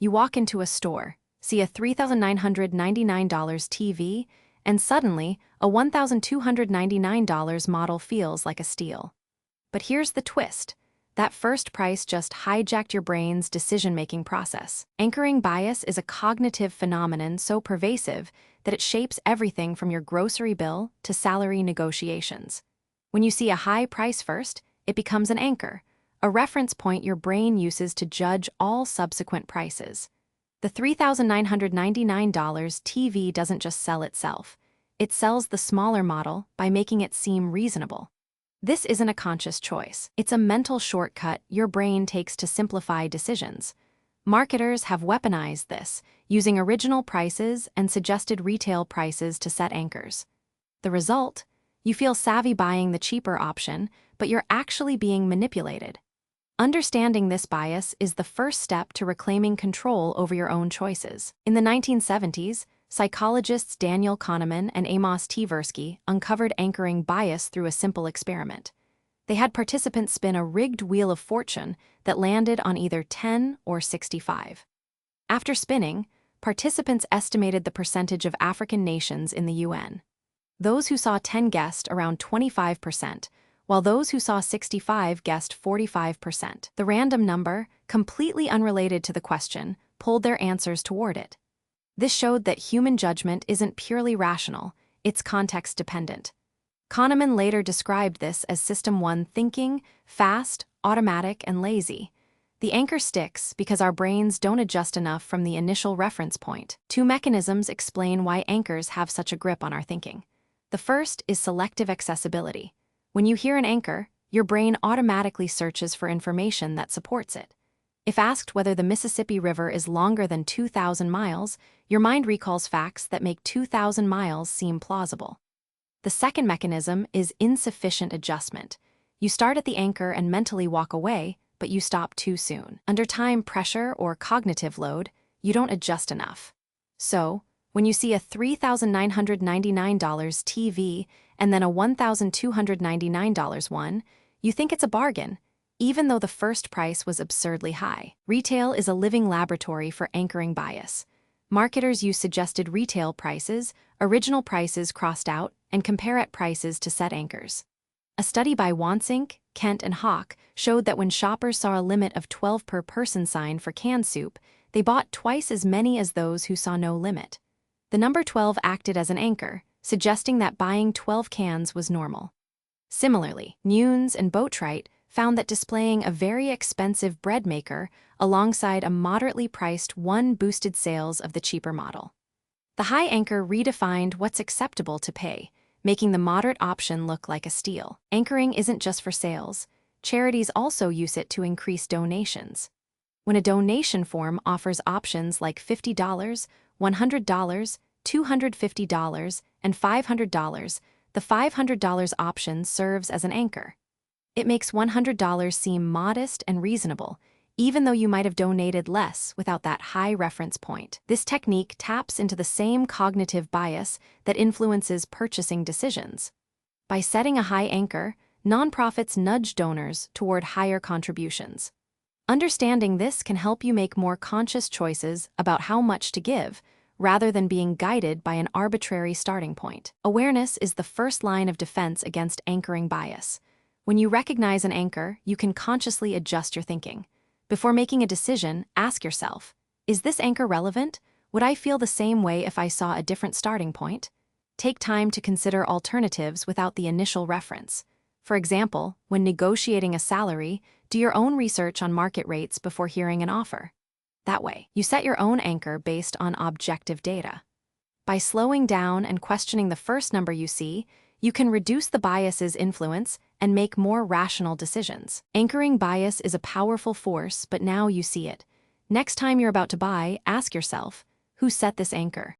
You walk into a store, see a $3,999 TV, and suddenly, a $1,299 model feels like a steal. But here's the twist. That first price just hijacked your brain's decision-making process. Anchoring bias is a cognitive phenomenon so pervasive that it shapes everything from your grocery bill to salary negotiations. When you see a high price first, it becomes an anchor, a reference point your brain uses to judge all subsequent prices. The $3,999 TV doesn't just sell itself. It sells the smaller model by making it seem reasonable. This isn't a conscious choice. It's a mental shortcut your brain takes to simplify decisions. Marketers have weaponized this, using original prices and suggested retail prices to set anchors. The result? You feel savvy buying the cheaper option, but you're actually being manipulated. Understanding this bias is the first step to reclaiming control over your own choices. In the 1970s, psychologists Daniel Kahneman and Amos Tversky uncovered anchoring bias through a simple experiment. They had participants spin a rigged wheel of fortune that landed on either 10 or 65. After spinning, participants estimated the percentage of African nations in the UN. Those who saw 10 guessed around 25%, while those who saw 65 guessed 45%. The random number, completely unrelated to the question, pulled their answers toward it. This showed that human judgment isn't purely rational, it's context-dependent. Kahneman later described this as System 1 thinking, fast, automatic, and lazy. The anchor sticks because our brains don't adjust enough from the initial reference point. Two mechanisms explain why anchors have such a grip on our thinking. The first is selective accessibility. When you hear an anchor, your brain automatically searches for information that supports it. If asked whether the Mississippi River is longer than 2,000 miles, your mind recalls facts that make 2,000 miles seem plausible. The second mechanism is insufficient adjustment. You start at the anchor and mentally walk away, but you stop too soon. Under time pressure or cognitive load, you don't adjust enough. So, when you see a $3,999 TV and then a $1,299 one, you think it's a bargain, even though the first price was absurdly high. Retail is a living laboratory for anchoring bias. Marketers use suggested retail prices, original prices crossed out, and compare-at prices to set anchors. A study by Wansink, Kent, and Hawk showed that when shoppers saw a limit of 12 per person sign for canned soup, they bought twice as many as those who saw no limit. The number 12 acted as an anchor, suggesting that buying 12 cans was normal. Similarly, Nunes and Boatwright found that displaying a very expensive bread maker alongside a moderately priced one boosted sales of the cheaper model. The high anchor redefined what's acceptable to pay, making the moderate option look like a steal. Anchoring isn't just for sales. Charities also use it to increase donations. When a donation form offers options like $50, $100, $250, and $500, the $500 option serves as an anchor. It makes $100 seem modest and reasonable, even though you might have donated less without that high reference point. This technique taps into the same cognitive bias that influences purchasing decisions. By setting a high anchor, nonprofits nudge donors toward higher contributions. Understanding this can help you make more conscious choices about how much to give, rather than being guided by an arbitrary starting point. Awareness is the first line of defense against anchoring bias. When you recognize an anchor, you can consciously adjust your thinking. Before making a decision, ask yourself, is this anchor relevant? Would I feel the same way if I saw a different starting point? Take time to consider alternatives without the initial reference. For example, when negotiating a salary, do your own research on market rates before hearing an offer. That way, you set your own anchor based on objective data. By slowing down and questioning the first number you see, you can reduce the bias's influence and make more rational decisions. Anchoring bias is a powerful force, but now you see it. Next time you're about to buy, ask yourself, who set this anchor?